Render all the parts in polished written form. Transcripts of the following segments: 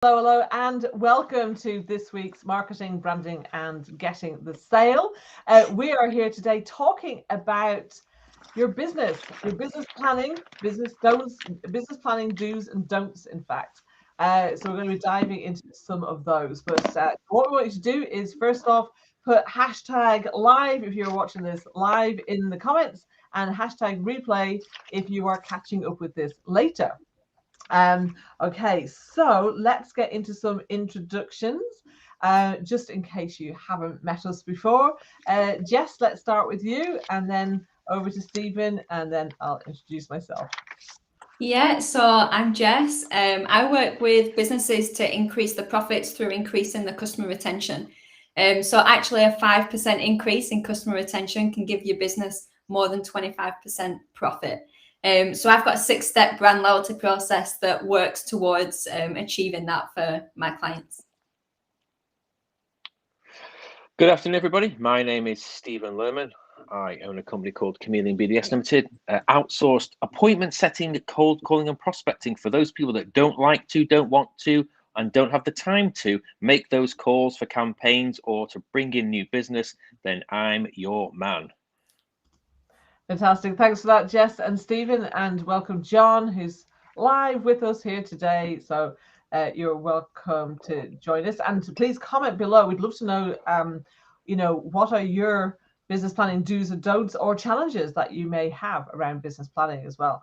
Hello, hello, and welcome to this week's Marketing, Branding, and Getting the Sale. We are here today talking about your business planning, business planning do's and don'ts, in fact. So we're going to be diving into some of those. But what we want you to do is, first off, put hashtag live if you're watching this live in the comments, and hashtag replay if you are catching up with this later. Okay, so let's get into some introductions, just in case you haven't met us before. Jess, let's start with you, and then over to Stephen, and then I'll introduce myself. Yeah, so I'm Jess. I work with businesses to increase the profits through increasing the customer retention. So actually a 5% increase in customer retention can give your business more than 25% profit. So I've got a 6-step brand loyalty process that works towards achieving that for my clients. Good afternoon, everybody. My name is Stephen Lerman. I own a company called Chameleon BDS Limited, outsourced appointment setting, cold calling and prospecting for those people that don't like to, don't want to, and don't have the time to make those calls for campaigns or to bring in new business. Then I'm your man. Fantastic. Thanks for that, Jess and Stephen, and welcome John, who's live with us here today. So you're welcome to join us, and please comment below. We'd love to know, what are your business planning do's and don'ts or challenges that you may have around business planning as well.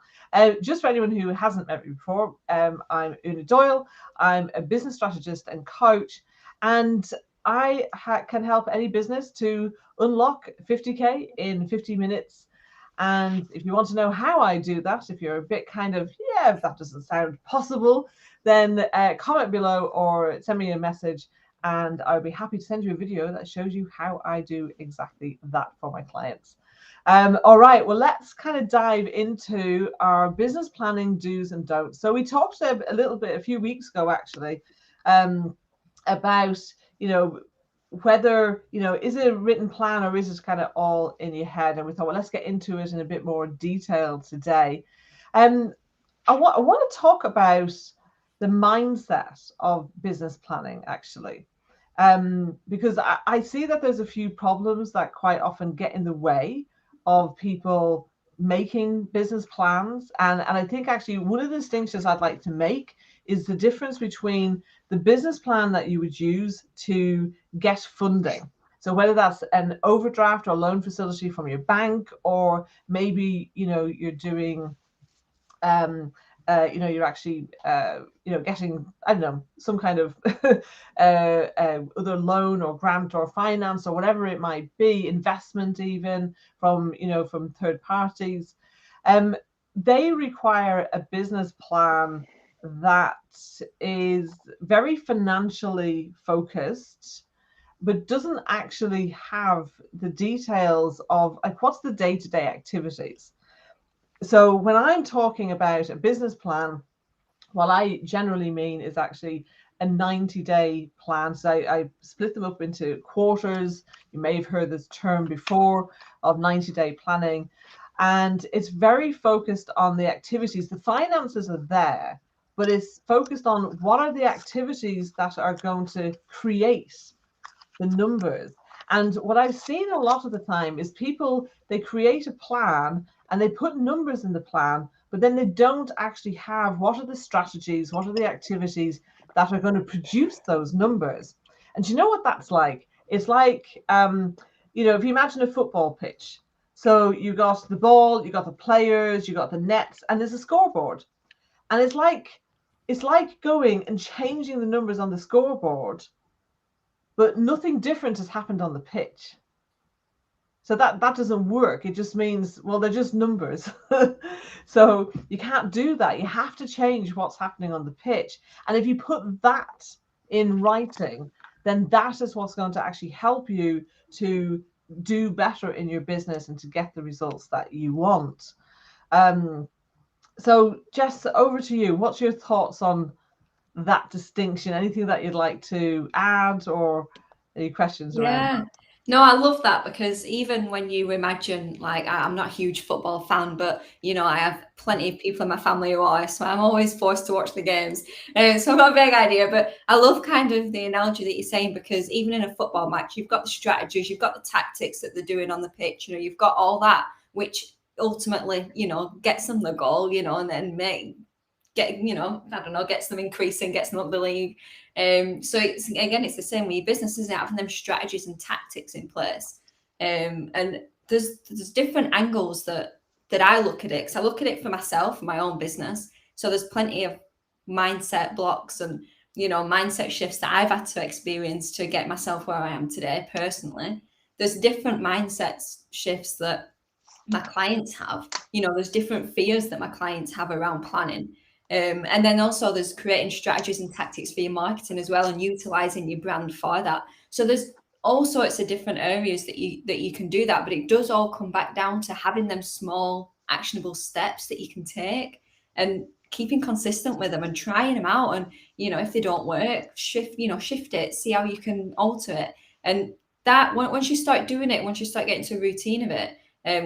Just for anyone who hasn't met me before, I'm Una Doyle. I'm a business strategist and coach, and I can help any business to unlock 50K in 50 minutes. And if you want to know how I do that, if you're a bit kind of, if that doesn't sound possible, then comment below or send me a message, and I'll be happy to send you a video that shows you how I do exactly that for my clients. All right, well, let's kind of dive into our business planning do's and don'ts. So we talked a little bit a few weeks ago, actually, about, whether, is it a written plan or is it kind of all in your head? And we thought, well, let's get into it in a bit more detail today. I want to talk about the mindset of business planning, actually, because I see that there's a few problems that quite often get in the way of people making business plans. And I think actually one of the distinctions I'd like to make is the difference between the business plan that you would use to get funding. So whether that's an overdraft or loan facility from your bank, or maybe, you're doing, you're actually, getting, I don't know, some kind of other loan or grant or finance or whatever it might be, investment even from third parties. They require a business plan that is very financially focused, but doesn't actually have the details of like what's the day-to-day activities. So when I'm talking about a business plan, what I generally mean is actually a 90-day plan. So I split them up into quarters. You may have heard this term before of 90-day planning. And it's very focused on the activities. The finances are there, but it's focused on what are the activities that are going to create the numbers. And what I've seen a lot of the time is people, they create a plan and they put numbers in the plan, but then they don't actually have what are the strategies, what are the activities that are going to produce those numbers. And do you know what that's like? It's like, if you imagine a football pitch. So you got the ball, you got the players, you got the nets, and there's a scoreboard. And it's like going and changing the numbers on the scoreboard, but nothing different has happened on the pitch. So that doesn't work. It just means, well, they're just numbers. So you can't do that. You have to change what's happening on the pitch. And if you put that in writing, then that is what's going to actually help you to do better in your business and to get the results that you want. So Jess, over to you. What's your thoughts on that distinction? Anything that you'd like to add or any questions around that? No, I love that, because even when you imagine, like, I'm not a huge football fan, but you know, I have plenty of people in my family who are, so I'm always forced to watch the games. So I've got a big idea, but I love kind of the analogy that you're saying, because even in a football match, you've got the strategies, you've got the tactics that they're doing on the pitch, you know, you've got all that, which ultimately, you know, gets them the goal, you know, and then you know, I don't know, gets them increasing, gets them up the league. So it's the same with your business, isn't it? Having them strategies and tactics in place. And there's different angles that I look at it, because I look at it for myself, for my own business. So there's plenty of mindset blocks and, you know, mindset shifts that I've had to experience to get myself where I am today personally. There's different mindset shifts that my clients have. You know, there's different fears that my clients have around planning. And then also there's creating strategies and tactics for your marketing as well, and utilizing your brand for that. So there's all sorts of different areas that you can do that, but it does all come back down to having them small actionable steps that you can take and keeping consistent with them and trying them out. And, you know, if they don't work, shift it, see how you can alter it. And that once you start doing it, once you start getting to a routine of it,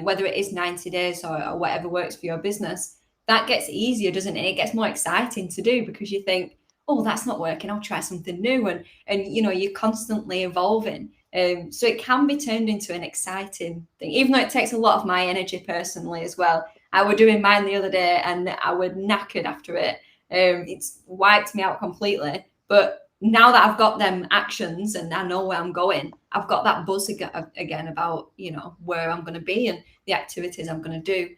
whether it is 90 days or whatever works for your business, that gets easier, doesn't it? It gets more exciting to do, because you think, oh, that's not working, I'll try something new. And you know, you're constantly evolving. So it can be turned into an exciting thing, even though it takes a lot of my energy personally as well. I was doing mine the other day and I was knackered after it. It's wiped me out completely. But now that I've got them actions and I know where I'm going, I've got that buzz again about, you know, where I'm going to be and the activities I'm going to do.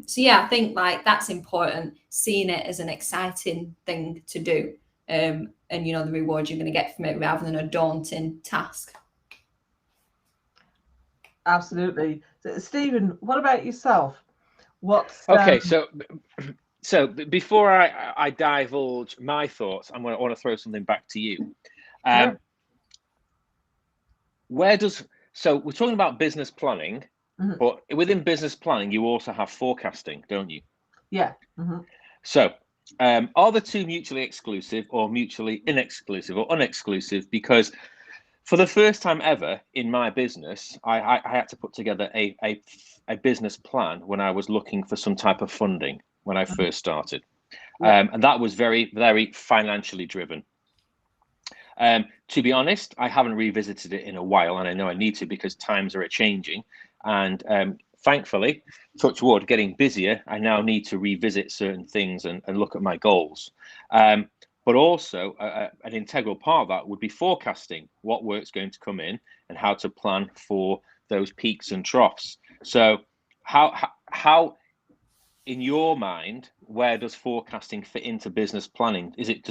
So yeah, I think like that's important, seeing it as an exciting thing to do, and you know, the reward you're going to get from it rather than a daunting task. Absolutely. So, Stephen, what about yourself? What's okay? So before I divulge my thoughts, I want to throw something back to you. Sure. So we're talking about business planning, but within business planning, you also have forecasting, don't you? Yeah. So are the two mutually exclusive or mutually inexclusive or unexclusive? Because for the first time ever in my business, I had to put together a business plan when I was looking for some type of funding when I first started. And that was very, very financially driven. To be honest, I haven't revisited it in a while, and I know I need to, because times are changing. And thankfully, touch wood, getting busier, I now need to revisit certain things and look at my goals. But also an integral part of that would be forecasting what work's going to come in and how to plan for those peaks and troughs. So how in your mind, where does forecasting fit into business planning? Is it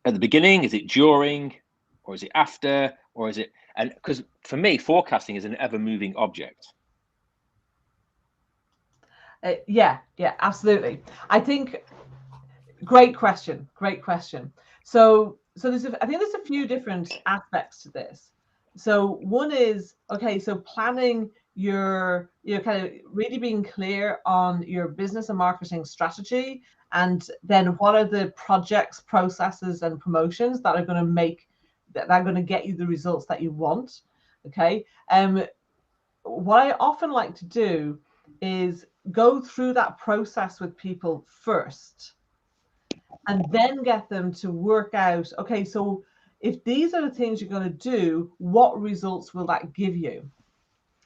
at the beginning, is it during, or is it after, or is it, and because for me, forecasting is an ever-moving object. Yeah, absolutely. I think great question. So I think there's a few different aspects to this. So one is, okay, so planning your, kind of really being clear on your business and marketing strategy, and then what are the projects, processes, and promotions that are going to get you the results that you want. Okay. What I often like to do is go through that process with people first, and then get them to work out, okay, so if these are the things you're going to do, what results will that give you?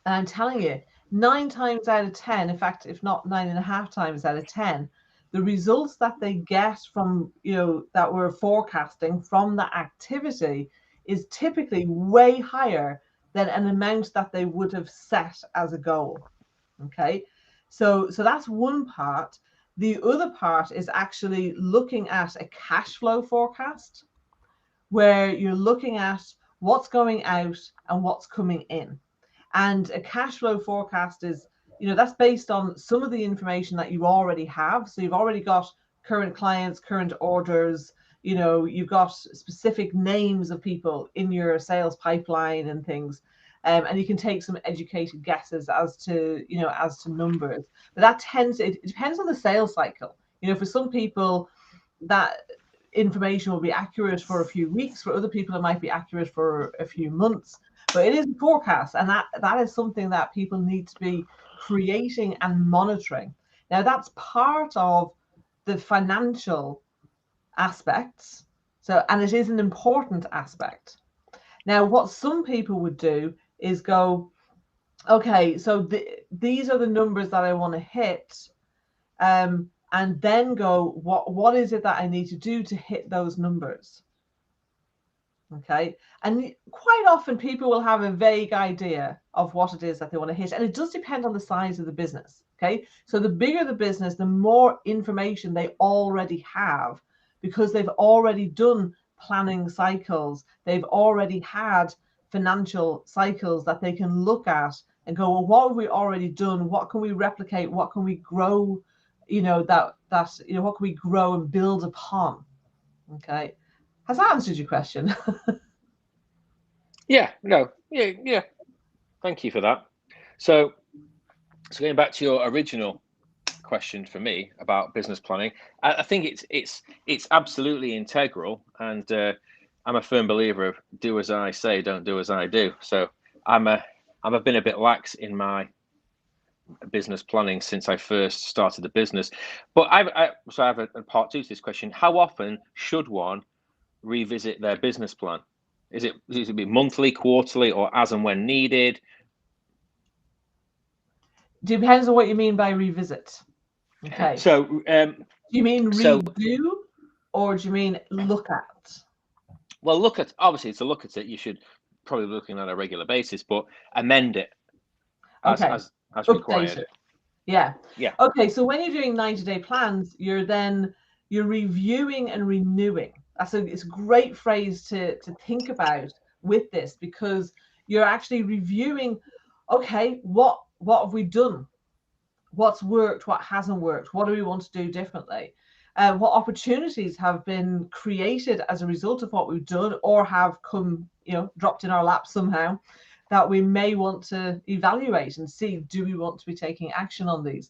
And I'm telling you, 9 times out of 10, in fact, if not 9.5 times out of 10, the results that they get from, that we're forecasting from that activity is typically way higher than an amount that they would have set as a goal. Okay, so that's one part. The other part is actually looking at a cash flow forecast, where you're looking at what's going out and what's coming in. And a cash flow forecast is, that's based on some of the information that you already have. So you've already got current clients, current orders, you've got specific names of people in your sales pipeline and things. And you can take some educated guesses as to numbers. But it depends on the sales cycle. For some people, that information will be accurate for a few weeks. For other people, it might be accurate for a few months. But it is a forecast, and that is something that people need to be creating and monitoring. Now, that's part of the financial aspects. So, and it is an important aspect. Now, what some people would do is go, okay, so these are the numbers that I want to hit, and then go, what is it that I need to do to hit those numbers? Okay, and quite often people will have a vague idea of what it is that they want to hit, and it does depend on the size of the business. Okay, so the bigger the business, the more information they already have, because they've already done planning cycles, they've already had financial cycles that they can look at and go, well, what have we already done? What can we replicate? What can we grow? What can we grow and build upon? Okay. Has that answered your question? Yeah, no, yeah. Thank you for that. So going back to your original question for me about business planning, I think it's absolutely integral, and I'm a firm believer of do as I say, don't do as I do. So I've been a bit lax in my business planning since I first started the business. But I have a part two to this question. How often should one revisit their business plan? Is it be monthly, quarterly, or as and when needed? Depends on what you mean by revisit. Okay. So do you mean redo, or do you mean look at? Well, obviously to look at it, you should probably be looking at a regular basis, but amend it as required. It. Yeah. Yeah. Okay, so when you're doing 90-day plans, you're reviewing and renewing. It's a great phrase to think about with this, because you're actually reviewing, okay, what have we done? What's worked? What hasn't worked? What do we want to do differently? What opportunities have been created as a result of what we've done, or have come, dropped in our lap somehow, that we may want to evaluate and see, do we want to be taking action on these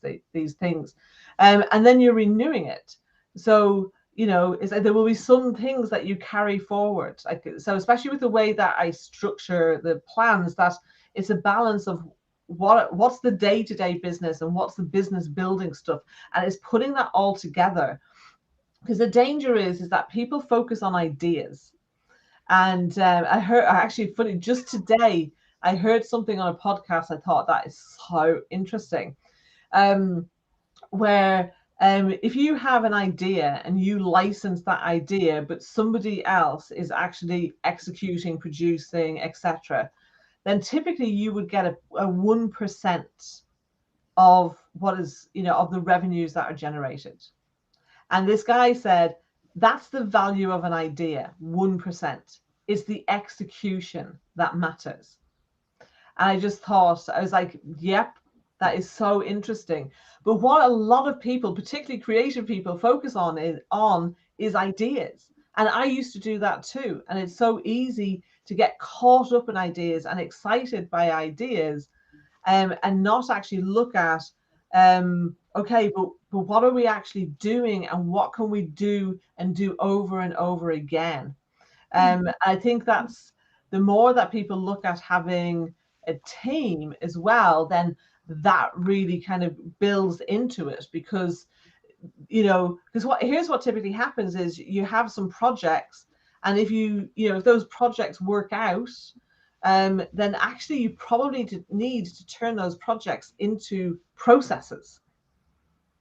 things? And then you're renewing it. So, it's like there will be some things that you carry forward. So especially with the way that I structure the plans, that it's a balance of what's the day-to-day business and what's the business building stuff. And it's putting that all together. Because the danger is that people focus on ideas. And funny, just today, I heard something on a podcast. I thought that is so interesting, where if you have an idea and you license that idea, but somebody else is actually executing, producing, etc., then typically you would get a 1% of what is, of the revenues that are generated. And this guy said, that's the value of an idea, 1%. It's the execution that matters. And I just thought, I was like, yep, that is so interesting. But what a lot of people, particularly creative people, focus on is ideas. And I used to do that too. And it's so easy to get caught up in ideas and excited by ideas, and not actually look at, okay, but what are we actually doing, and what can we do and do over and over again? I think that's the more that people look at having a team as well, then that really kind of builds into it, because here's what typically happens is you have some projects, and if those projects work out, then actually you probably need to turn those projects into processes.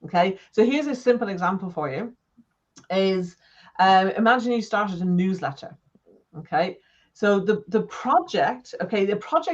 Okay, so here's a simple example for you is, imagine you started a newsletter. Okay, so the project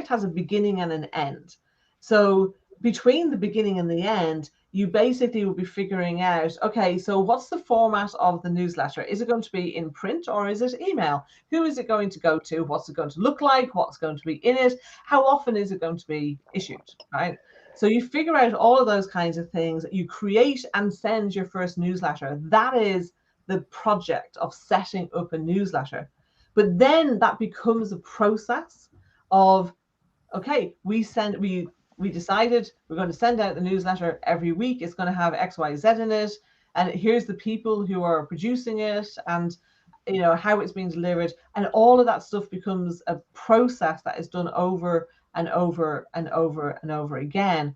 has a beginning and an end. So between the beginning and the end, you basically will be figuring out, okay, so what's the format of the newsletter? Is it going to be in print, or is it email? Who is it going to go to? What's it going to look like? What's going to be in it? How often is it going to be issued, right? So you figure out all of those kinds of things. You create and send your first newsletter. That is the project of setting up a newsletter. But then that becomes a process of, okay, we decided we're going to send out the newsletter every week. It's going to have X, Y, Z in it. and here's the people who are producing it, and how it's being delivered, and all of that stuff becomes a process that is done over and over and over and over again.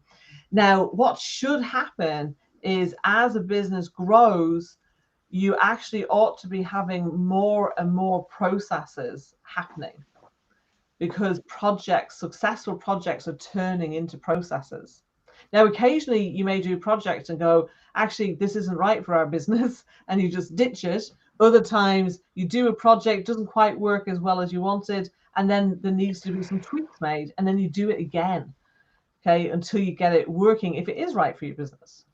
Now, what should happen is, as a business grows, you actually ought to be having more and more processes happening, because successful projects are turning into processes. Now, occasionally you may do projects and go, actually, this isn't right for our business, and you just ditch it. Other times you do a project, doesn't quite work as well as you wanted, and then there needs to be some tweaks made, and then you do it again, okay, until you get it working, if it is right for your business.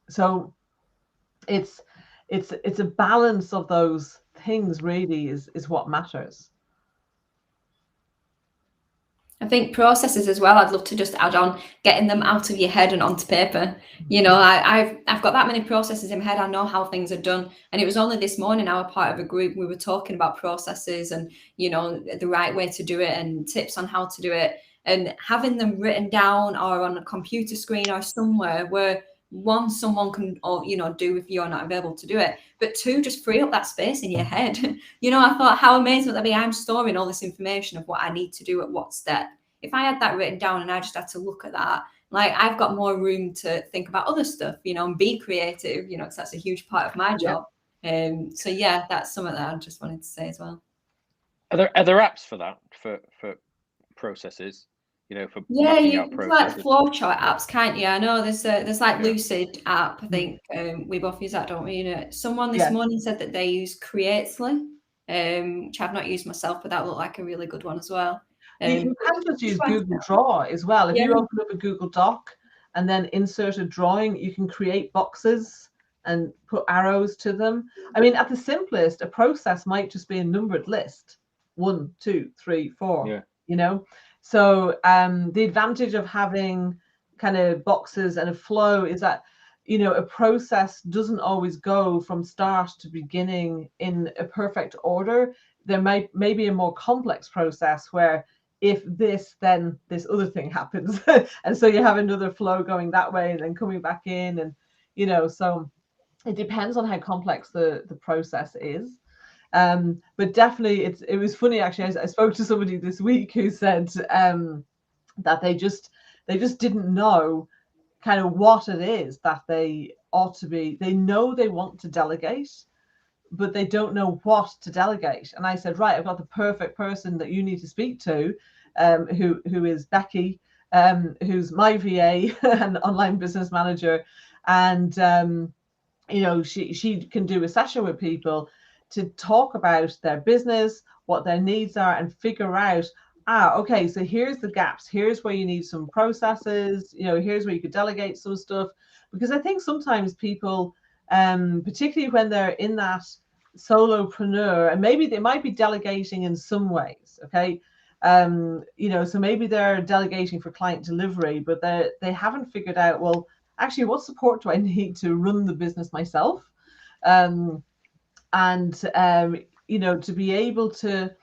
So it's a balance of those things, really, is what matters. I think processes as well, I'd love to just add on, getting them out of your head and onto paper. I've got that many processes in my head. I know how things are done. And it was only this morning, I was part of a group, we were talking about processes and, the right way to do it and tips on how to do it. And having them written down or on a computer screen or somewhere where, one, someone can, do if you're not available to do it, but two, just free up that space in your head. I thought, how amazing would that be? I'm storing all this information of what I need to do at what step. If I had that written down and I just had to look at that, like, I've got more room to think about other stuff, and be creative, because that's a huge part of my job. So yeah, that's something that I just wanted to say as well. Are there apps for that, for processes? For mapping out processes? Like flowchart apps, can't you? I know there's like Lucid app. I think we both use that, don't we? Someone this morning said that they use Creately, which I've not used myself, but that looked like a really good one as well. You can just use Google Draw as well. If you open up a Google Doc and then insert a drawing, you can create boxes and put arrows to them. I mean, at the simplest, a process might just be a numbered list: 1, 2, 3, 4. So the advantage of having kind of boxes and a flow is that a process doesn't always go from start to beginning in a perfect order. There may be a more complex process where, if this, then this other thing happens. And so you have another flow going that way and then coming back in, and so it depends on how complex the process is. But definitely it was funny, actually. I spoke to somebody this week who said that they just didn't know kind of what it is that they ought to be. They know they want to delegate, but they don't know what to delegate. And I said, right, I've got the perfect person that you need to speak to, who is Becky, who's my VA and online business manager. And she can do a session with people to talk about their business, what their needs are, and figure out, okay, so here's the gaps, here's where you need some processes, here's where you could delegate some stuff. Because I think sometimes people, particularly when they're in that solopreneur, and maybe they might be delegating in some ways, okay, so maybe they're delegating for client delivery, but they haven't figured out, well, actually, what support do I need to run the business myself? To be able to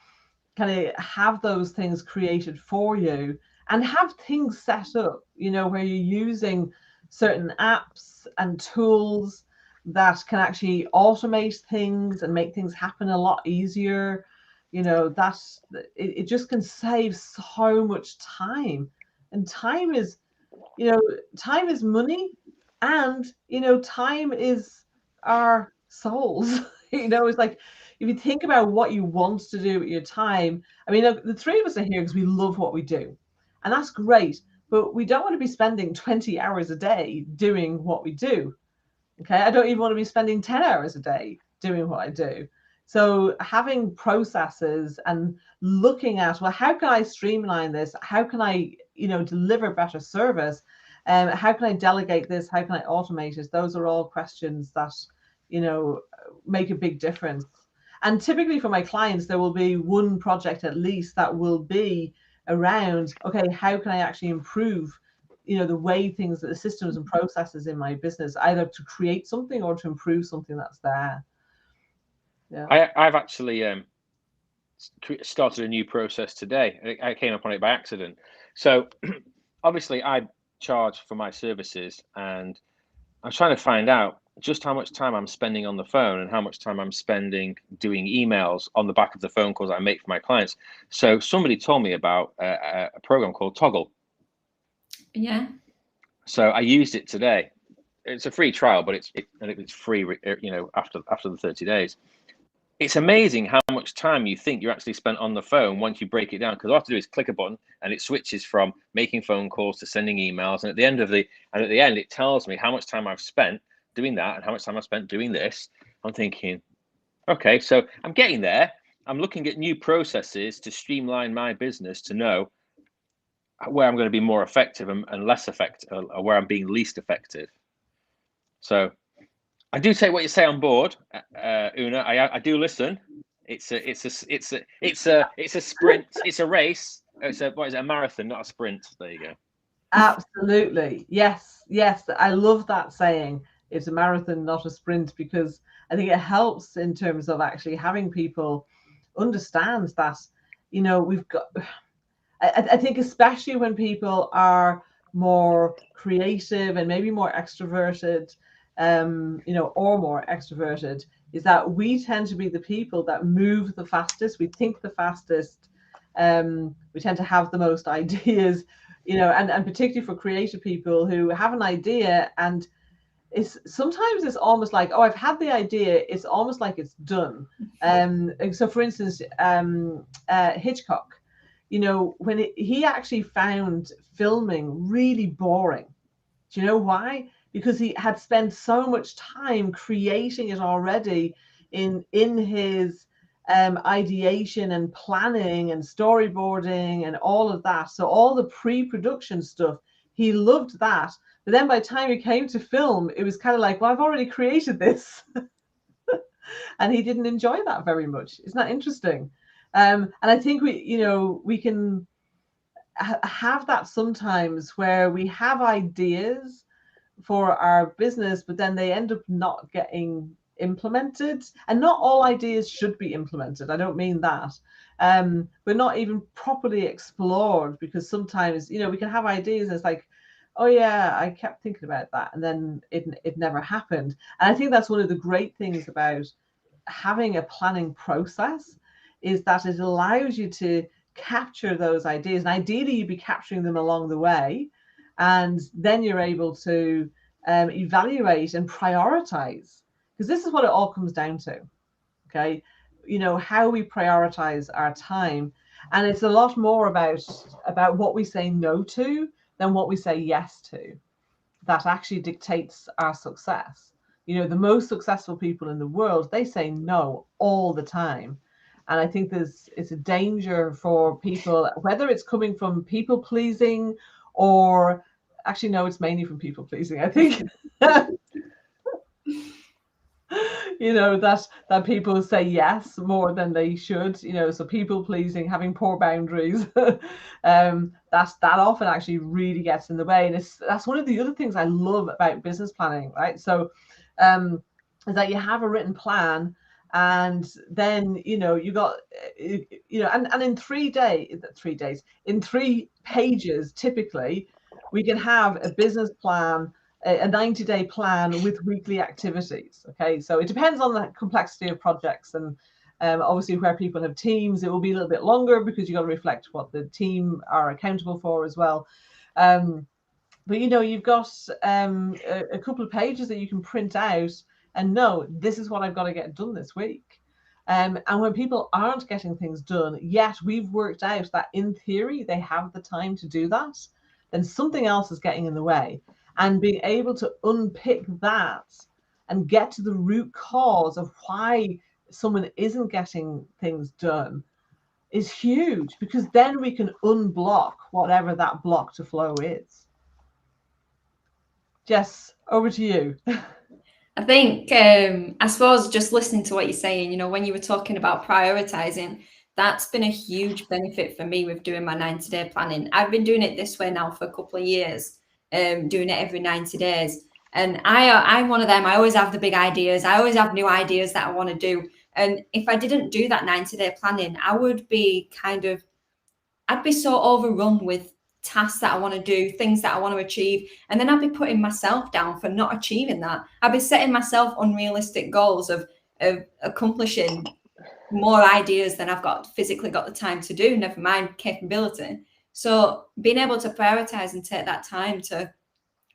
kind of have those things created for you and have things set up, where you're using certain apps and tools that can actually automate things and make things happen a lot easier. It just can save so much time. And time is money, and time is our souls. It's like, if you think about what you want to do with your time, I mean, the three of us are here because we love what we do, and that's great, but we don't want to be spending 20 hours a day doing what we do. Okay, I don't even want to be spending 10 hours a day doing what I do. So having processes and looking at, well, how can I streamline this? How can I deliver better service? How can I delegate this? How can I automate it? Those are all questions that make a big difference. And typically for my clients, there will be one project at least that will be around, okay, how can I actually improve the way things, the systems and processes in my business, either to create something or to improve something that's there. I've actually started a new process today. I came upon it by accident. So obviously I charge for my services, and I'm trying to find out just how much time I'm spending on the phone and how much time I'm spending doing emails on the back of the phone calls I make for my clients. So somebody told me about a program called Toggle. Yeah. So I used it today. It's a free trial, but it's free, you know, after the 30 days. It's amazing how much time you think you actually spent on the phone once you break it down, because all I have to do is click a button and it switches from making phone calls to sending emails. And at the end, it tells me how much time I've spent doing that and how much time I've spent doing this. I'm thinking, okay, so I'm getting there. I'm looking at new processes to streamline my business to know where I'm going to be more effective and less effective, or where I'm being least effective. So I do take what you say on board, Una. I do listen. It's a sprint. It's a race. What is it? A marathon, not a sprint. There you go. Absolutely. Yes. I love that saying. It's a marathon, not a sprint, because I think it helps in terms of actually having people understand that, you know, we've got, I think especially when people are more creative and maybe more extroverted, you know, or more extroverted, is that we tend to be the people that move the fastest. We think the fastest. We tend to have the most ideas, you know, and particularly for creative people who have an idea, and sometimes it's almost like, oh, I've had the idea. It's almost like it's done. So for instance, Hitchcock, you know, when he actually found filming really boring. Do you know why? Because he had spent so much time creating it already in his ideation and planning and storyboarding and all of that. So all the pre-production stuff, he loved that. But then by the time he came to film, it was kind of like, well, I've already created this. And he didn't enjoy that very much. Isn't that interesting? And I think we can have that sometimes where we have ideas for our business, but then they end up not getting implemented. And not all ideas should be implemented. I don't mean that. But not even properly explored, because sometimes, you know, we can have ideas and it's like, oh yeah, I kept thinking about that, and then it never happened. And I think that's one of the great things about having a planning process, is that it allows you to capture those ideas, and ideally you'd be capturing them along the way, and then you're able to evaluate and prioritize, because this is what it all comes down to. Okay, you know, how we prioritize our time, and it's a lot more about what we say no to than what we say yes to, that actually dictates our success. You know, the most successful people in the world, they say no all the time. And I think it's a danger for people, whether it's coming from people pleasing, or actually, no, it's mainly from people pleasing, I think. You know, that people say yes more than they should, you know, so people pleasing, having poor boundaries, that often actually really gets in the way. And that's one of the other things I love about business planning, right? So is that you have a written plan, and then, you know, you got, you know, and in 3 days, in 3 pages, typically, we can have a business plan, a 90-day plan with weekly activities. Okay, so it depends on the complexity of projects, and obviously where people have teams, it will be a little bit longer, because you've got to reflect what the team are accountable for as well. But you know, you've got a couple of pages that you can print out and know, this is what I've got to get done this week. And when people aren't getting things done, yet we've worked out that in theory they have the time to do that, then something else is getting in the way. And being able to unpick that and get to the root cause of why someone isn't getting things done is huge, because then we can unblock whatever that block to flow is. Jess, over to you. I think, I suppose, just listening to what you're saying, you know, when you were talking about prioritizing, that's been a huge benefit for me with doing my 90-day planning. I've been doing it this way now for a couple of years, doing it every 90 days. And I'm one of them. I always have the big ideas. I always have new ideas that I want to do. And if I didn't do that 90-day planning, I'd be so overrun with tasks that I want to do, things that I want to achieve. And then I'd be putting myself down for not achieving that. I'd be setting myself unrealistic goals of accomplishing more ideas than I've physically got the time to do, never mind capability. So being able to prioritize and take that time to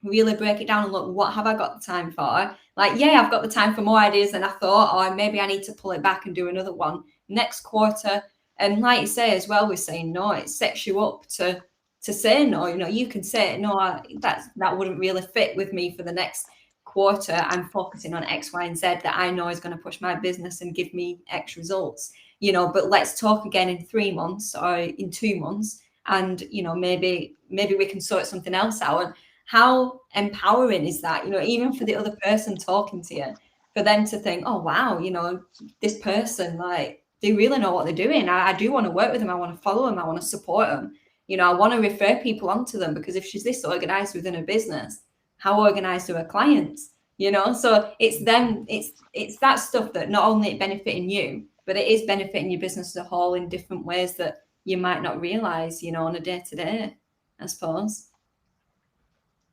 really break it down and look, what have I got the time for? Like, yeah, I've got the time for more ideas than I thought, or maybe I need to pull it back and do another one next quarter. And like you say as well, with saying no, it sets you up to say no. You know, you can say, no, that wouldn't really fit with me for the next quarter. I'm focusing on X, Y, and Z that I know is going to push my business and give me X results, you know, but let's talk again in 3 months or in 2 months. And, you know, maybe we can sort something else out. And how empowering is that, you know, even for the other person talking to you, for them to think, oh, wow, you know, this person, like, they really know what they're doing. I do want to work with them. I want to follow them. I want to support them. You know, I want to refer people onto them, because if she's this organized within her business, how organized are her clients? You know, so it's them, it's that stuff that not only it benefiting you, but it is benefiting your business as a whole in different ways that you might not realize, you know, on a day-to-day, I suppose.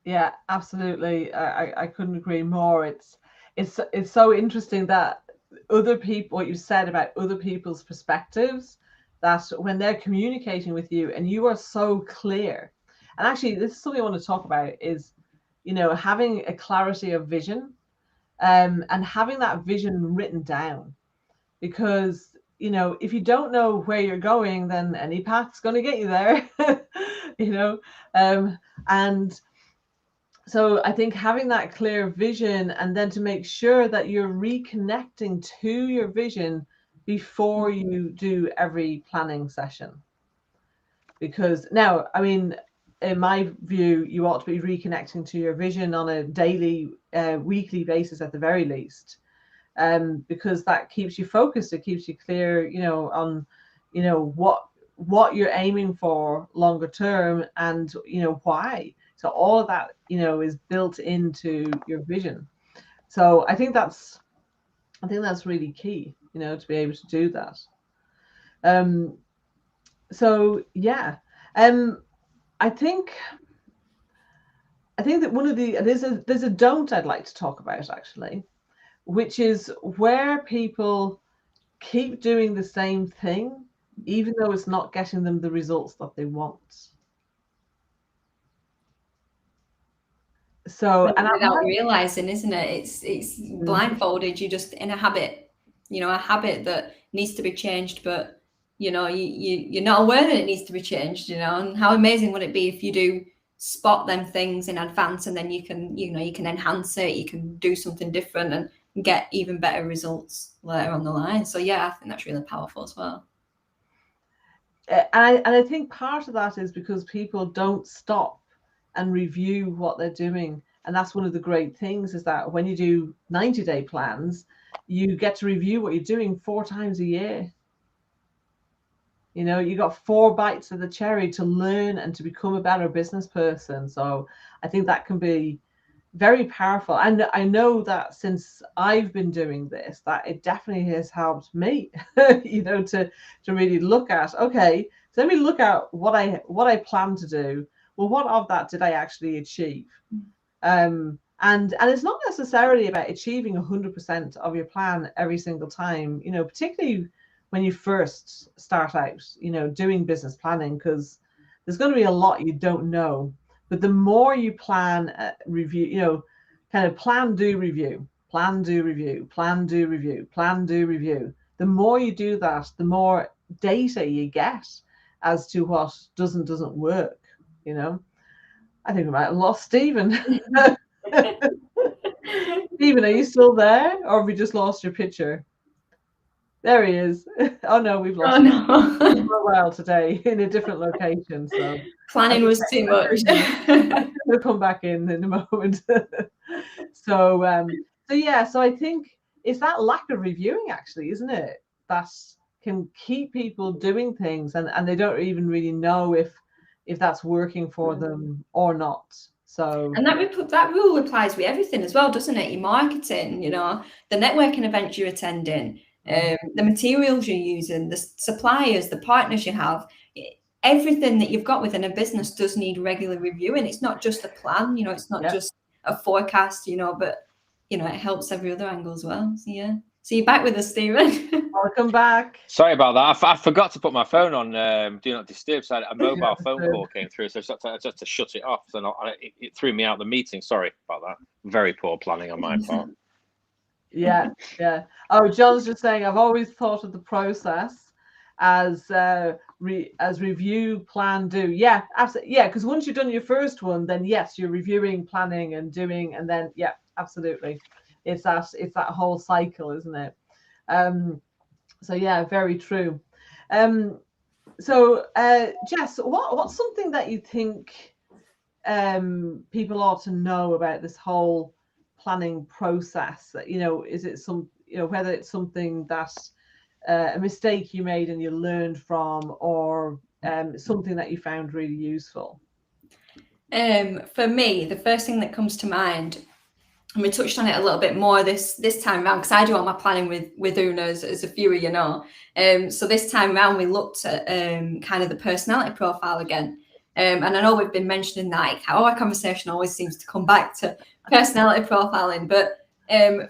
Yeah, absolutely. I couldn't agree more. It's so interesting that other people, what you said about other people's perspectives, that when they're communicating with you and you are so clear. And actually, this is something I want to talk about, is, you know, having a clarity of vision, and having that vision written down. Because, you know, if you don't know where you're going, then any path's going to get you there. You know, and so I think having that clear vision, and then to make sure that you're reconnecting to your vision before you do every planning session. Because now, I mean, in my view, you ought to be reconnecting to your vision on a daily, weekly basis at the very least, because that keeps you focused. It keeps you clear, you know, on, you know, what you're aiming for longer term, and, you know, why. So all of that, you know, is built into your vision. So I think that's really key, you know, to be able to do that. So yeah, I think that one of the, there's a don't I'd like to talk about, actually, which is where people keep doing the same thing, even though it's not getting them the results that they want. So, and without realizing, isn't it? It's blindfolded. You're just in a habit, you know, a habit that needs to be changed, but, you know, you're not aware that it needs to be changed, you know. And how amazing would it be if you do spot them things in advance, and then you can, you know, you can enhance it, you can do something different and get even better results later on the line. So yeah, I think that's really powerful as well. And I think part of that is because people don't stop and review what they're doing. And that's one of the great things, is that when you do 90-day plans, you get to review what you're doing 4 times a year. You know, you got 4 bites of the cherry to learn and to become a better business person. So I think that can be very powerful. And I know that since I've been doing this, that it definitely has helped me, you know, to really look at, okay, so let me look at what I plan to do. Well, what of that did I actually achieve? And it's not necessarily about achieving 100% of your plan every single time, you know, particularly when you first start out, you know, doing business planning, because there's going to be a lot you don't know. But the more you plan, review, you know, kind of plan, do, review, plan, do, review, plan, do, review, plan, do, review. The more you do that, the more data you get as to what doesn't work, you know. I think we might have lost Stephen. Stephen, are you still there, or have we just lost your picture? There he is. Oh no, we've lost him for a while today in a different location. So planning was too much. We'll come back in a moment. So yeah, so I think it's that lack of reviewing, actually, isn't it, that can keep people doing things, and they don't even really know if that's working for them or not. So, and that rule applies with everything as well, doesn't it? Your marketing, you know, the networking events you're attending, the materials you're using, the suppliers, the partners you have. everything that you've got within a business does need regular reviewing. It's not just a plan, you know, it's not just a forecast, you know, but, you know, it helps every other angle as well. So, yeah. So you're back with us, Stephen. Welcome back. Sorry about that. I forgot to put my phone on Do Not Disturb. So a mobile phone call came through, so I just had to shut it off. So it threw me out the meeting. Sorry about that. Very poor planning on my part. Yeah. Oh, John's just saying, I've always thought of the process as review, plan, do. Yeah, absolutely. Yeah, because once you've done your first one, then yes, you're reviewing, planning, and doing, and then yeah, absolutely. It's that whole cycle, isn't it? So yeah, very true. So Jess, what's something that you think people ought to know about this whole planning process? You know, is it whether it's something that a mistake you made and you learned from, or something that you found really useful? For me, the first thing that comes to mind, and we touched on it a little bit more this time around, because I do all my planning with Una, as a few of you know. So this time around, we looked at kind of the personality profile again. And I know we've been mentioning that, like, how our conversation always seems to come back to personality profiling. But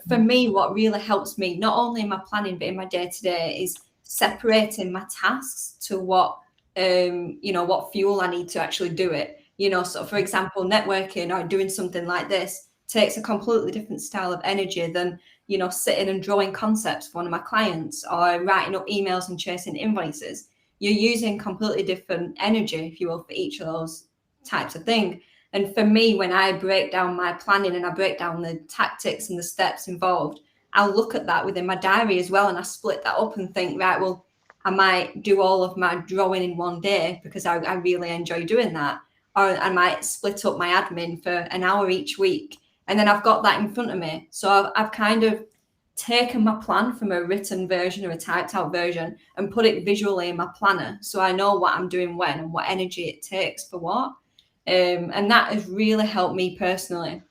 for me, what really helps me, not only in my planning, but in my day-to-day, is separating my tasks to what, you know, what fuel I need to actually do it. You know, so for example, networking or doing something like this takes a completely different style of energy than, you know, sitting and drawing concepts for one of my clients or writing up emails and chasing invoices. You're using completely different energy, if you will, for each of those types of thing. And for me, when I break down my planning and I break down the tactics and the steps involved, I'll look at that within my diary as well. And I split that up and think, right, well, I might do all of my drawing in one day because I really enjoy doing that. Or I might split up my admin for an hour each week. And then I've got that in front of me. So I've kind of taken my plan from a written version or a typed out version and put it visually in my planner. So I know what I'm doing when and what energy it takes for what. And that has really helped me personally.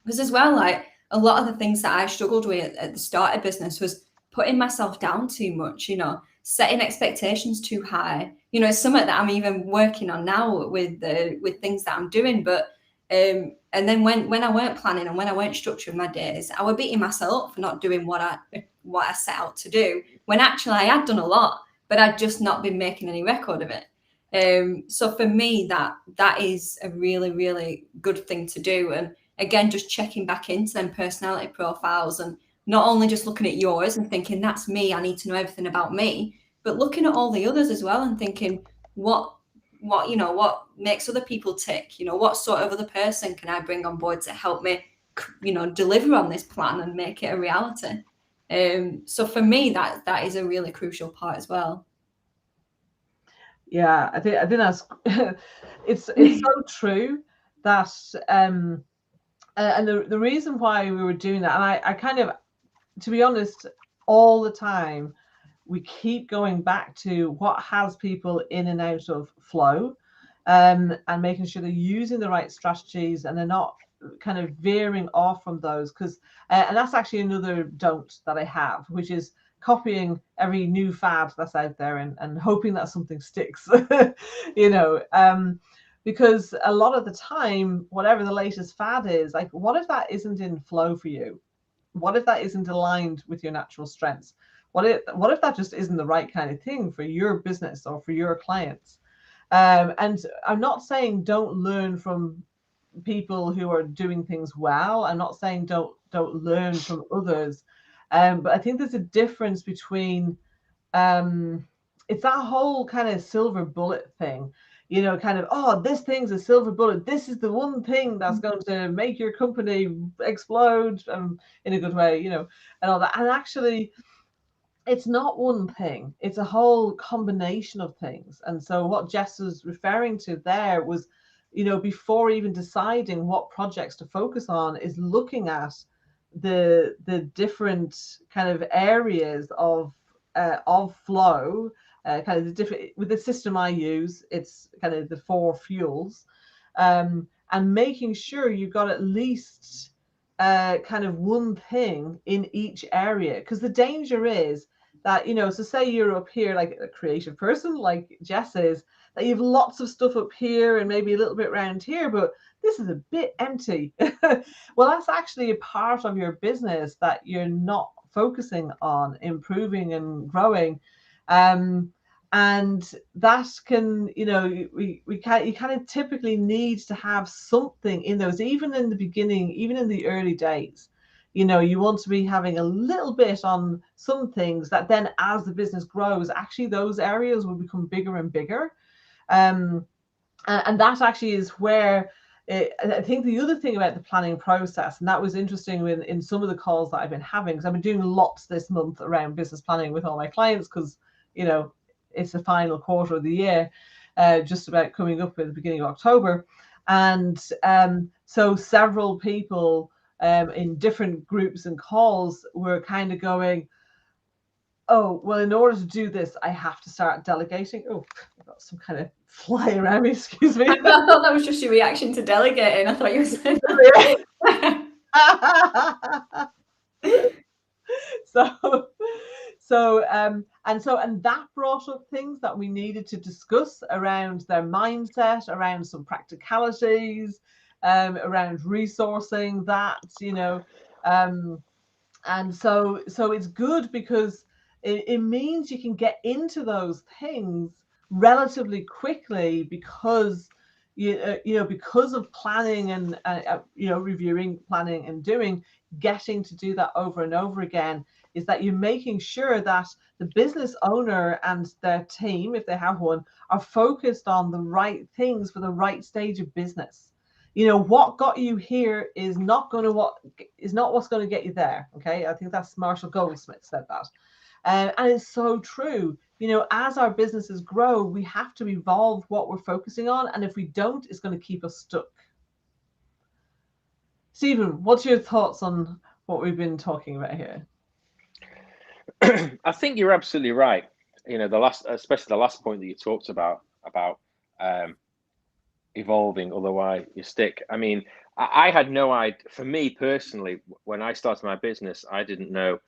Because as well, like a lot of the things that I struggled with at the start of business was putting myself down too much, you know, setting expectations too high. You know, it's something that I'm even working on now with things that I'm doing. But and then when I weren't planning and when I weren't structuring my days, I was beating myself up for not doing what I set out to do, when actually I had done a lot, but I'd just not been making any record of it. So for me, that is a really, really good thing to do. And again, just checking back into them personality profiles and not only just looking at yours and thinking that's me, I need to know everything about me, but looking at all the others as well and thinking what makes other people tick, you know, what sort of other person can I bring on board to help me, you know, deliver on this plan and make it a reality. So for me, that is a really crucial part as well. Yeah, I think that's it's so true that and the reason why we were doing that, and I kind of, to be honest, all the time we keep going back to what has people in and out of flow, and making sure they're using the right strategies and they're not kind of veering off from those, because and that's actually another don't that I have, which is copying every new fad that's out there and hoping that something sticks. You know, because a lot of the time, whatever the latest fad is, like, what if that isn't in flow for you? What if that isn't aligned with your natural strengths? What if that just isn't the right kind of thing for your business or for your clients? And I'm not saying don't learn from people who are doing things well. I'm not saying don't learn from others. But I think there's a difference between it's that whole kind of silver bullet thing, you know, kind of, oh, this thing's a silver bullet, this is the one thing that's going to make your company explode, in a good way, you know, and all that. And actually, it's not one thing, it's a whole combination of things. And so what Jess was referring to there was, you know, before even deciding what projects to focus on, is looking at the different kind of areas of flow, kind of the different, with the system I use, it's kind of the 4 fuels, and making sure you've got at least kind of one thing in each area. Because the danger is that, you know, so say you're up here like a creative person like Jess is, that you have lots of stuff up here and maybe a little bit around here, but this is a bit empty. Well, that's actually a part of your business that you're not focusing on improving and growing. And that can, you know, you kind of typically need to have something in those, even in the beginning, even in the early days. You know, you want to be having a little bit on some things that then as the business grows, actually those areas will become bigger and bigger. And that actually is where I think the other thing about the planning process, and that was interesting in some of the calls that I've been having, because I've been doing lots this month around business planning with all my clients, because, you know, it's the final quarter of the year, just about coming up at the beginning of October. And so several people in different groups and calls were kind of going, oh, well, in order to do this, I have to start delegating. Oh, I've got some kind of fly around me, excuse me. I thought that was just your reaction to delegating. I thought you were saying and that brought up things that we needed to discuss around their mindset, around some practicalities, around resourcing that, you know, and so it's good because it means you can get into those things relatively quickly, because you know, because of planning and you know, reviewing, planning and doing, getting to do that over and over again, is that you're making sure that the business owner and their team, if they have one, are focused on the right things for the right stage of business. You know, what got you here is not what's going to get you there. Okay, I think that's Marshall Goldsmith said that, and it's so true. You know, as our businesses grow, we have to evolve what we're focusing on, and if we don't, it's going to keep us stuck. Stephen, what's your thoughts on what we've been talking about here? I think you're absolutely right. You know, especially the last point that you talked about evolving, otherwise you stick. I mean, I had no idea. For me personally, when I started my business, I didn't know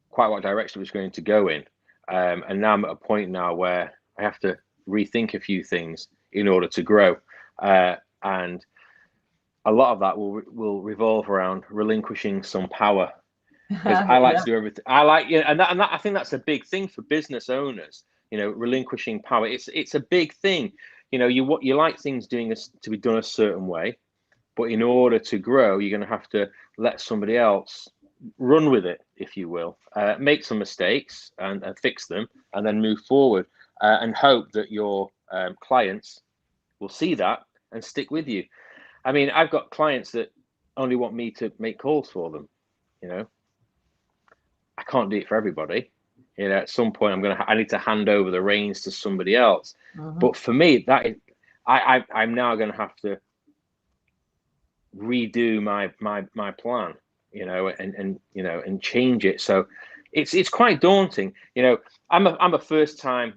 quite what direction it was going to go in. And now I'm at a point now where I have to rethink a few things in order to grow. And a lot of that will revolve around relinquishing some power. Because I like to do everything. I like, you know, and that I think that's a big thing for business owners. You know, relinquishing power. It's a big thing. You know, you like things to be done a certain way, but in order to grow, you're going to have to let somebody else run with it, if you will, make some mistakes and fix them, and then move forward, and hope that your clients will see that and stick with you. I mean, I've got clients that only want me to make calls for them. You know, I can't do it for everybody. You know, at some point I need to hand over the reins to somebody else. But for me, I'm now going to have to redo my plan, you know, and you know, and change it. So it's quite daunting. You know, I'm a first time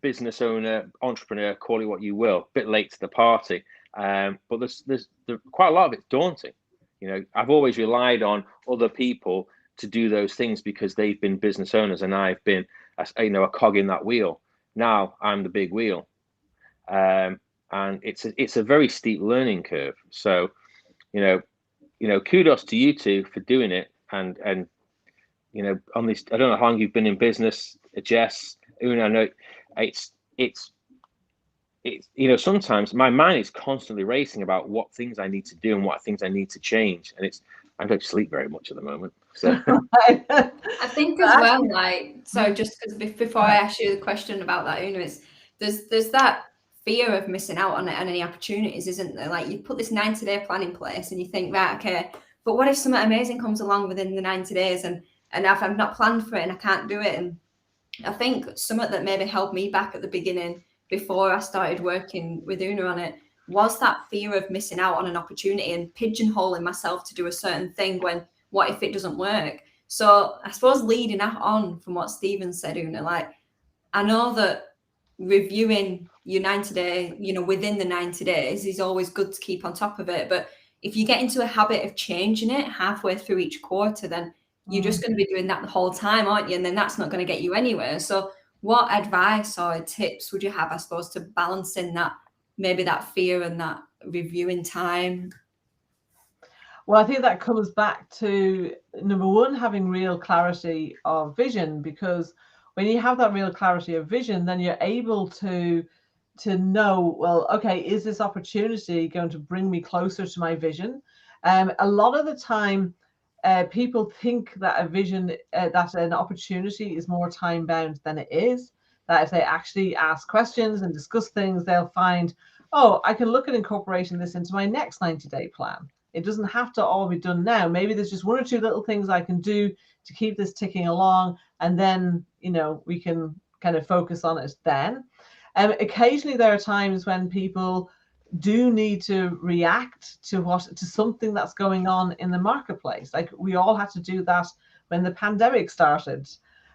business owner, entrepreneur, call it what you will, a bit late to the party. But there's quite a lot of it's daunting. You know, I've always relied on other people to do those things because they've been business owners and I've been, you know, a cog in that wheel. Now I'm the big wheel, and it's a very steep learning curve. So, you know, kudos to you two for doing it. And you know, on this, I don't know how long you've been in business, Jess, Una. I know it's you know, sometimes my mind is constantly racing about what things I need to do and what things I need to change, and I don't sleep very much at the moment. So I think as well, like, so just before I ask you the question about that, Una, there's that fear of missing out on any opportunities, isn't there? Like, you put this 90-day plan in place and you think, right, okay, but what if something amazing comes along within the 90 days and if I've not planned for it and I can't do it? And I think something that maybe held me back at the beginning, before I started working with Una on it, was that fear of missing out on an opportunity and pigeonholing myself to do a certain thing when, what if it doesn't work? So I suppose leading on from what Stephen said, Una, like, I know that reviewing your 90-day, you know, within the 90 days is always good to keep on top of it. But if you get into a habit of changing it halfway through each quarter, then you're just going to be doing that the whole time, aren't you? And then that's not going to get you anywhere. So what advice or tips would you have, I suppose, to balancing that, maybe that fear and that reviewing time? Well, I think that comes back to, number one, having real clarity of vision, because when you have that real clarity of vision, then you're able to know, well, okay, is this opportunity going to bring me closer to my vision? A lot of the time, people think that a vision, that an opportunity is more time bound than it is. That if they actually ask questions and discuss things, they'll find, oh, I can look at incorporating this into my next 90-day plan. It doesn't have to all be done now. Maybe there's just one or two little things I can do to keep this ticking along, and then, you know, we can kind of focus on it then. Occasionally there are times when people do need to react to something that's going on in the marketplace. Like we all had to do that when the pandemic started,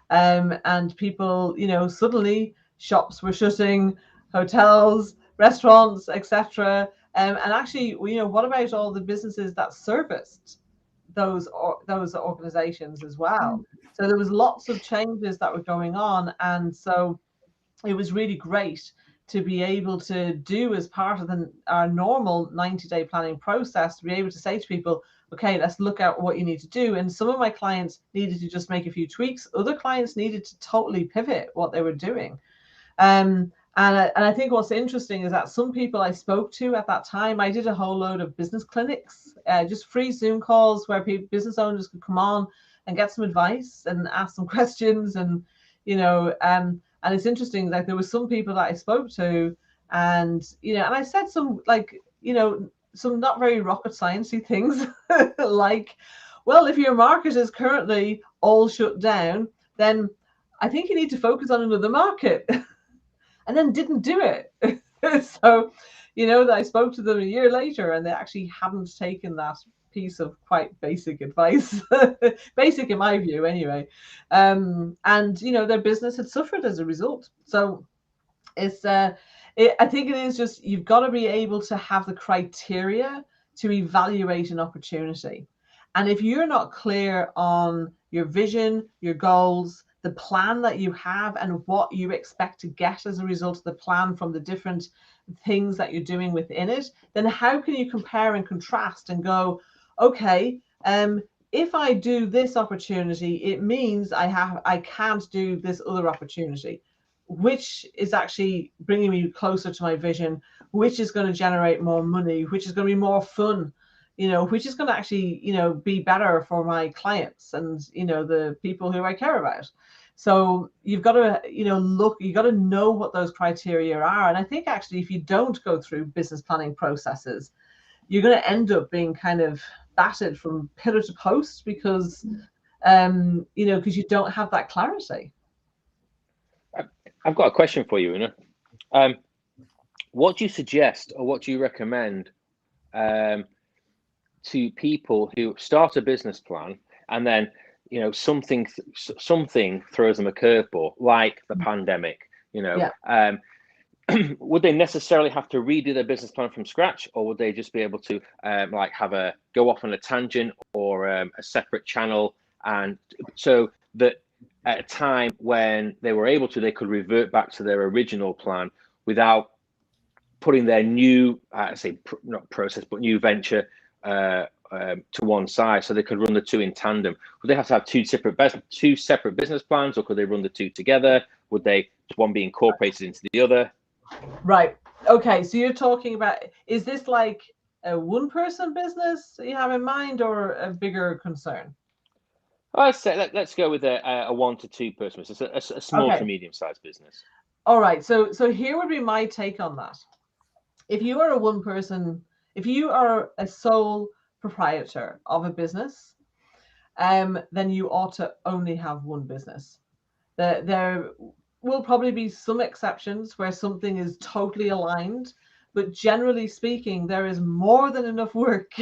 and people, you know, suddenly shops were shutting, hotels, restaurants, etc. And actually, you know, what about all the businesses that serviced those organizations as well? So there was lots of changes that were going on, and so it was really great to be able to do, as part of our normal 90-day planning process, to be able to say to people, okay, let's look at what you need to do. And some of my clients needed to just make a few tweaks. Other clients needed to totally pivot what they were doing. And I think what's interesting is that some people I spoke to at that time, I did a whole load of business clinics, just free Zoom calls where business owners could come on and get some advice and ask some questions. And, you know, and it's interesting, like there were some people that I spoke to, and, you know, and I said some, like, you know, some not very rocket sciencey things like, well, if your market is currently all shut down, then I think you need to focus on another market. And then didn't do it. So, you know, I spoke to them a year later and they actually hadn't taken that piece of quite basic advice, basic in my view anyway. And, you know, their business had suffered as a result. So it's, I think it is just, you've got to be able to have the criteria to evaluate an opportunity. And if you're not clear on your vision, your goals, the plan that you have, and what you expect to get as a result of the plan from the different things that you're doing within it, then how can you compare and contrast and go, okay, if I do this opportunity, it means I can't do this other opportunity. Which is actually bringing me closer to my vision, which is going to generate more money, which is going to be more fun, you know, which is going to actually, you know, be better for my clients and, you know, the people who I care about. So you've got to, you know, you got to know what those criteria are. And I think actually, if you don't go through business planning processes, you're going to end up being kind of battered from pillar to post because, you know, because you don't have that clarity. I've got a question for you, Una. What do you suggest or what do you recommend to people who start a business plan and then, you know, something throws them a curveball, like the pandemic, you know? Yeah. Would they necessarily have to redo their business plan from scratch, or would they just be able to like go off on a tangent or a separate channel, and so that at a time when they were able to, they could revert back to their original plan without putting their new, not process, but new venture to one side, so they could run the two in tandem? Would they have to have two separate business plans, or could they run the two together? Would one be incorporated into the other? Right. Okay. So you're talking about, is this like a one-person business that you have in mind, or a bigger concern? I'd say let's go with a 1 to 2 person business, a small to medium-sized business. All right. So here would be my take on that. If you are a one-person, if you are a sole proprietor of a business, then you ought to only have one business. There will probably be some exceptions where something is totally aligned, but generally speaking, there is more than enough work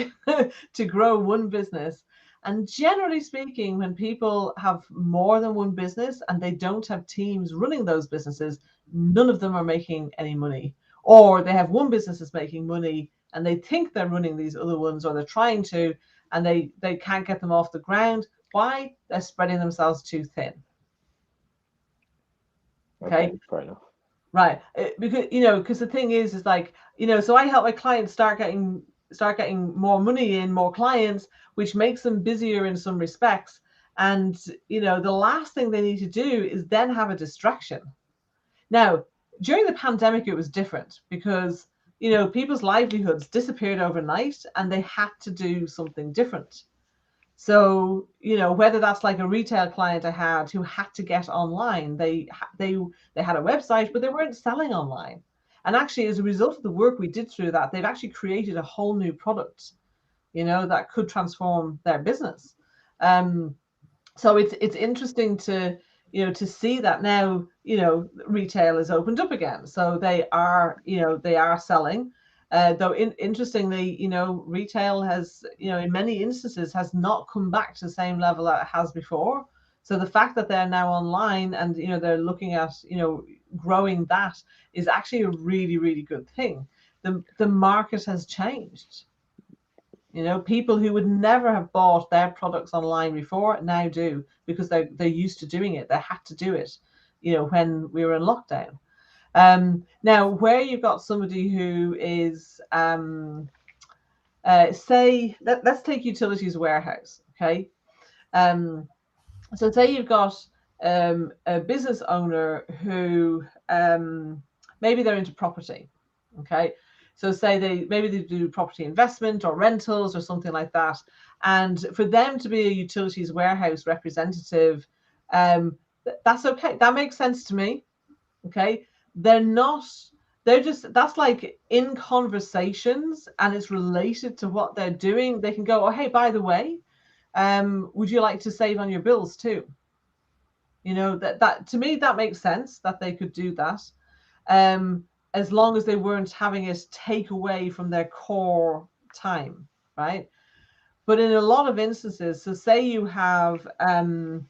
to grow one business. And generally speaking, when people have more than one business and they don't have teams running those businesses, none of them are making any money. Or they have one business that's making money and they think they're running these other ones, or they're trying to, and they can't get them off the ground. Why? They're spreading themselves too thin. Okay, fair enough. Right, because because the thing is like, so I help my clients start getting more money in, more clients, which makes them busier in some respects. And the last thing they need to do is then have a distraction. Now, during the pandemic, it was different because people's livelihoods disappeared overnight, and they had to do something different. So, whether that's like a retail client I had who had to get online, they had a website, but they weren't selling online. And actually, as a result of the work we did through that, they've actually created a whole new product, that could transform their business. So it's interesting to to see that now retail is opened up again, so they are selling. Though interestingly, retail has, in many instances, has not come back to the same level that it has before. So the fact that they're now online and they're looking at growing, that is actually a really, really good thing. The market has changed. People who would never have bought their products online before now do, because they're used to doing it. They had to do it, when we were in lockdown. Now, where you've got somebody who is, say, let's take utilities warehouse, okay? So say you've got a business owner who maybe they're into property, okay? So say maybe they do property investment or rentals or something like that. And for them to be a utilities warehouse representative, that's okay. That makes sense to me. Okay. They're just, that's like in conversations and it's related to what they're doing. They can go, oh, hey, by the way, would you like to save on your bills too? That to me, that makes sense that they could do that. As long as they weren't having it take away from their core time, right? But in a lot of instances, so say you have an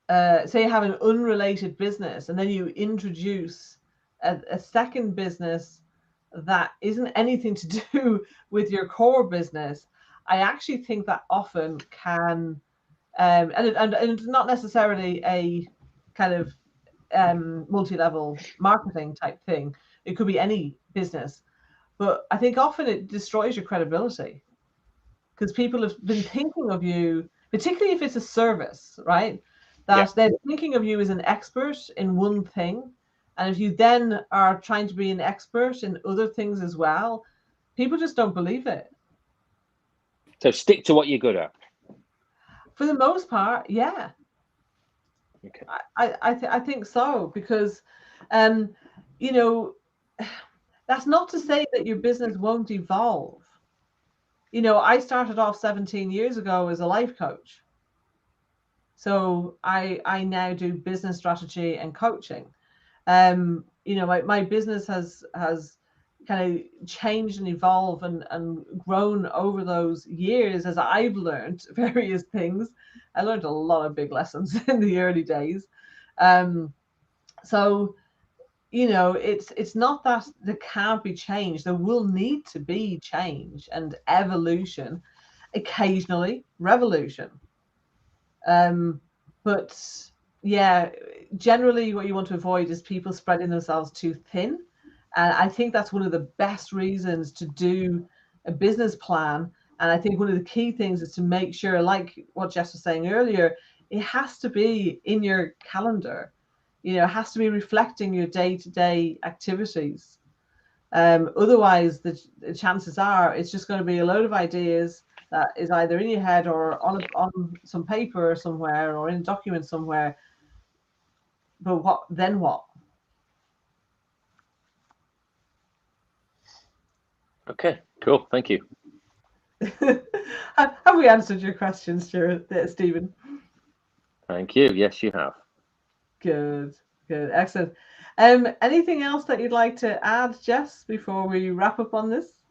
unrelated business, and then you introduce a second business that isn't anything to do with your core business, I actually think that often can, and it's not necessarily a kind of multi-level marketing type thing. It could be any business, but I think often it destroys your credibility, because people have been thinking of you, particularly if it's a service, right? That they're thinking of you as an expert in one thing. And if you then are trying to be an expert in other things as well, people just don't believe it. So stick to what you're good at. For the most part, yeah. Okay. I think so, because that's not to say that your business won't evolve. I started off 17 years ago as a life coach. So I now do business strategy and coaching. My business has kind of changed and evolved and grown over those years as I've learned various things. I learned a lot of big lessons in the early days. So it's not that there can't be change. There will need to be change and evolution, occasionally revolution. But yeah, generally what you want to avoid is people spreading themselves too thin. And I think that's one of the best reasons to do a business plan. And I think one of the key things is to make sure, like what Jess was saying earlier, it has to be in your calendar. It has to be reflecting your day-to-day activities. Otherwise, the chances are it's just going to be a load of ideas that is either in your head or on some paper somewhere or in a document somewhere. But what? Okay, cool. Thank you. Have we answered your questions, Stephen? Thank you. Yes, you have. Good. Excellent. Anything else that you'd like to add, Jess, before we wrap up on this?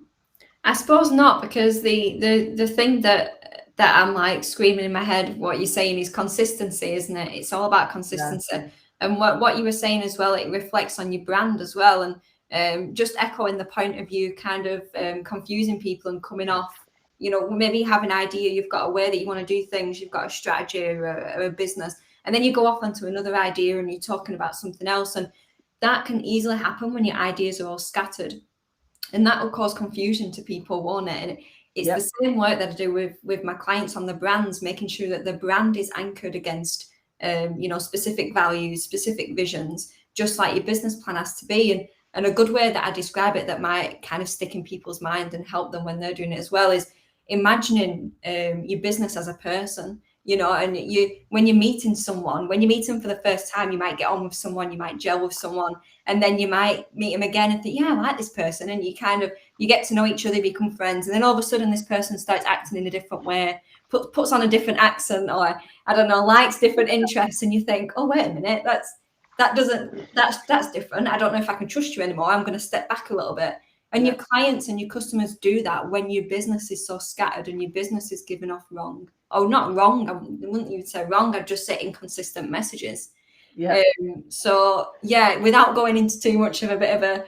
I suppose not, because the thing that I'm like screaming in my head, what you're saying is consistency, isn't it? It's all about consistency. Yeah. And what you were saying as well, it reflects on your brand as well. And just echoing the point of view, kind of confusing people and coming off, maybe you have an idea, you've got a way that you want to do things, you've got a strategy or a business, and then you go off onto another idea and you're talking about something else. And that can easily happen when your ideas are all scattered. And that will cause confusion to people, won't it? And it's the same work that I do with my clients on the brands, making sure that the brand is anchored against, specific values, specific visions, just like your business plan has to be. And a good way that I describe it that might kind of stick in people's mind and help them when they're doing it as well is imagining your business as a person. And when you're meeting someone, when you meet them for the first time, you might get on with someone, you might gel with someone, and then you might meet them again and think, yeah, I like this person. And you get to know each other, become friends. And then all of a sudden this person starts acting in a different way, puts on a different accent, or I don't know, likes different interests. And you think, oh, wait a minute, that's different. I don't know if I can trust you anymore. I'm going to step back a little bit. And your clients and your customers do that when your business is so scattered and your business is giving off wrong. Oh, not wrong. I wouldn't even say wrong. I'd just say inconsistent messages. Without going into too much of a bit of a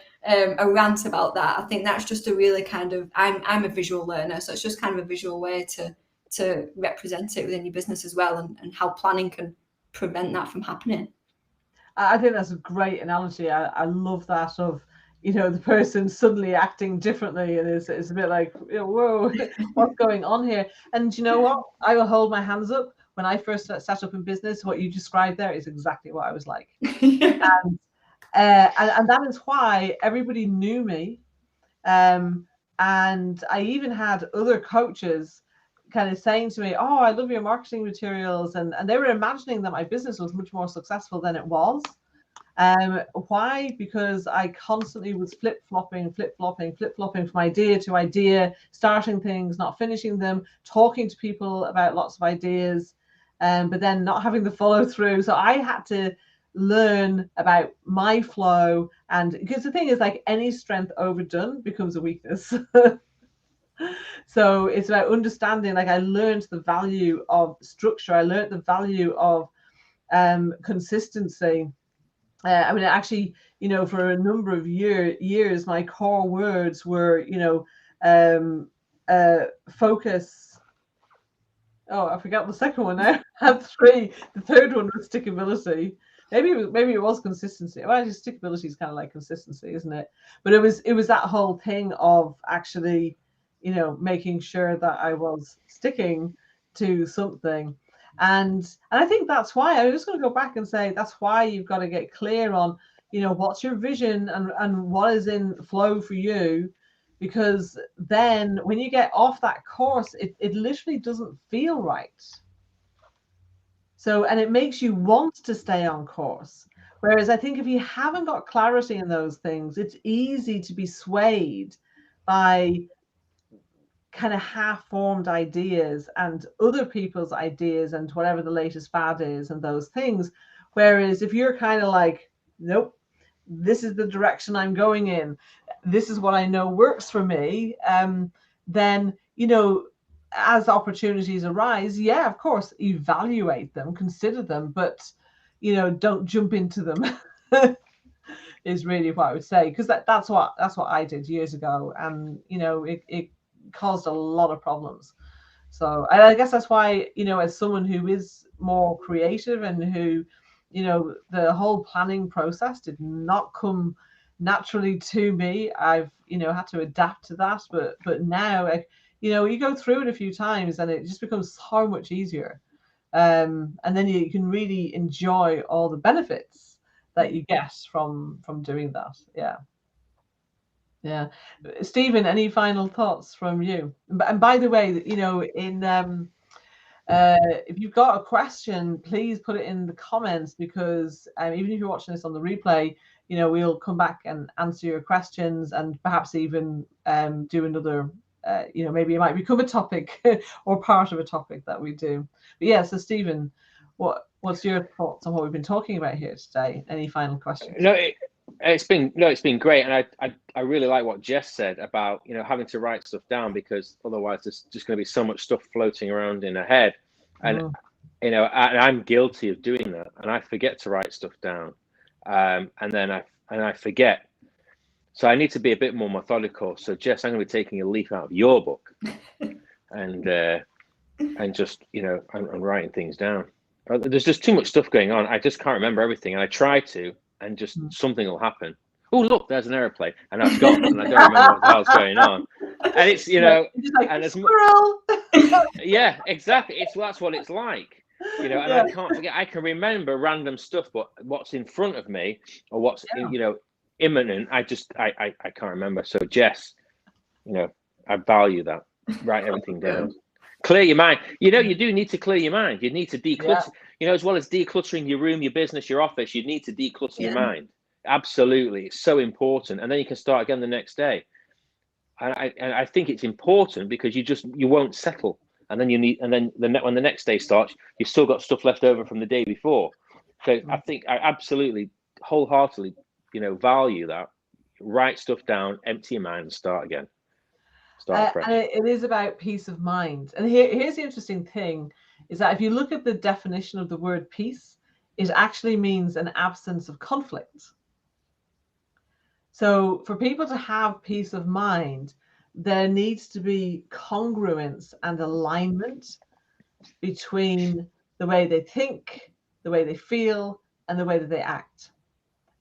rant about that, I think that's just a really kind of, I'm a visual learner, so it's just kind of a visual way to represent it within your business as well, and how planning can prevent that from happening. I think that's a great analogy. I love that of, the person suddenly acting differently, and it's a bit like, whoa, what's going on here? And you know what? I will hold my hands up. When I first sat up in business, what you described there is exactly what I was like. And that is why everybody knew me. And I even had other coaches kind of saying to me, oh, I love your marketing materials. And they were imagining that my business was much more successful than it was. Why? Because I constantly was flip-flopping from idea to idea, starting things, not finishing them, talking to people about lots of ideas, but then not having the follow through. So I had to learn about my flow. And because the thing is, like, any strength overdone becomes a weakness. So it's about understanding, like, I learned the value of structure. I learned the value of consistency. Actually, for a number of years, my core words were, focus. Oh, I forgot the second one now. I had three. The third one was stickability. Maybe it was consistency. Well, actually, stickability is kind of like consistency, isn't it? But it was that whole thing of actually, making sure that I was sticking to something. And I think that's why I'm just going to go back and say that's why you've got to get clear on, what's your vision and what is in flow for you, because then when you get off that course, it literally doesn't feel right. So, and it makes you want to stay on course. Whereas I think if you haven't got clarity in those things, it's easy to be swayed by kind of half-formed ideas and other people's ideas and whatever the latest fad is and those things. Whereas if you're kind of like, nope, this is the direction I'm going in, this is what I know works for me, then, as opportunities arise, yeah, of course, evaluate them, consider them, but, don't jump into them. Is really what I would say, because that's what I did years ago, and it caused a lot of problems. So I guess that's why, as someone who is more creative and who, the whole planning process did not come naturally to me. I've, had to adapt to that, but now, you go through it a few times and it just becomes so much easier. And then you can really enjoy all the benefits that you get from doing that. Yeah. Stephen, any final thoughts from you? And by the way, in if you've got a question, please put it in the comments, because even if you're watching this on the replay, we'll come back and answer your questions, and perhaps even do another, maybe it might become a topic or part of a topic that we do. But yeah, so Stephen, what's your thoughts on what we've been talking about here today? Any final questions? No, it's been great, and I really like what Jess said about having to write stuff down, because otherwise there's just going to be so much stuff floating around in her head, and and I'm guilty of doing that, and I forget to write stuff down, and then I forget. So I need to be a bit more methodical. So Jess, I'm going to be taking a leaf out of your book, and just, you know, and writing things down. There's just too much stuff going on. I just can't remember everything, and I try to, and just something will happen. Oh, look, there's an aeroplane, and I've gone, and I don't remember what the hell's going on. And it's, you know, like, and as squirrel. yeah, exactly. That's what it's like, you know. And Yeah. I can't forget. I can remember random stuff, but what's in front of me or what's you know, imminent, I can't remember. So Jess, you know, I value that. Write everything down. Clear your mind. You know, you do need to clear your mind. You need to declutter. You know, as well as decluttering your room, your business, your office, you need to declutter your mind. Absolutely, it's so important. And then you can start again the next day. And I think it's important because you won't settle. And then when the next day starts, you've still got stuff left over from the day before. So I think I absolutely, wholeheartedly, you know, value that. Write stuff down, empty your mind, and start again. Start fresh. And it is about peace of mind. And here's the interesting thing, is that if you look at the definition of the word peace, it actually means an absence of conflict. So for people to have peace of mind, there needs to be congruence and alignment between the way they think, the way they feel, and the way that they act.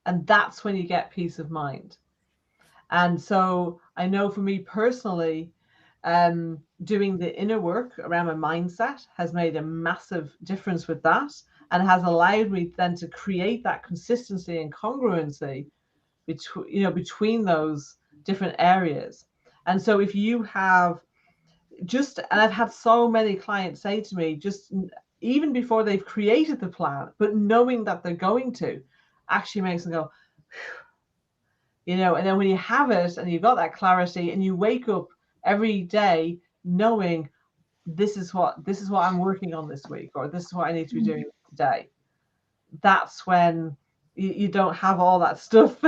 And that's when you get peace of mind. And so I know for me personally, doing the inner work around my mindset has made a massive difference with that, and has allowed me then to create that consistency and congruency between those different areas. And so if you have and I've had so many clients say to me, just even before they've created the plan, but knowing that they're going to, actually makes them go, you know. And then when you have it and you've got that clarity and you wake up every day knowing this is what I'm working on this week, or this is what I need to be doing today, that's when you don't have all that stuff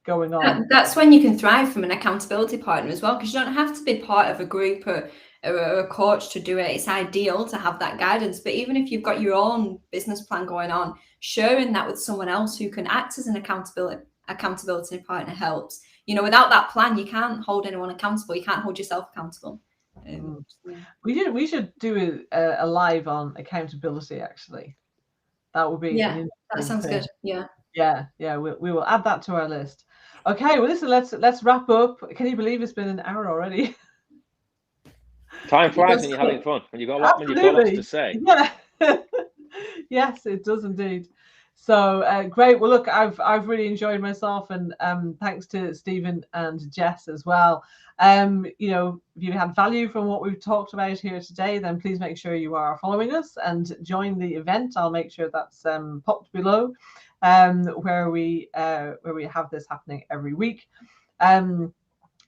going on. That's when you can thrive from an accountability partner as well, because you don't have to be part of a group or a coach to do it. It's ideal to have that guidance, but even if you've got your own business plan going on, sharing that with someone else who can act as an accountability partner helps. You know, without that plan, you can't hold anyone accountable. You can't hold yourself accountable. We should do a live on accountability, actually. That would be that sounds good. Yeah, we will add that to our list. Okay, well listen, let's wrap up. Can you believe it's been an hour already? Time flies when you're having fun, and you've got lots to say. Yeah. Yes, it does indeed. So great. Well, look, I've really enjoyed myself, and thanks to Stephen and Jess as well. You know, if you had value from what we've talked about here today, then please make sure you are following us and join the event. I'll make sure that's popped below, where we have this happening every week.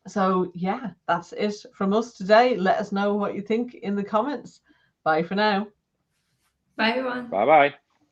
So yeah, that's it from us today. Let us know what you think in the comments. Bye for now. Bye everyone. Bye bye.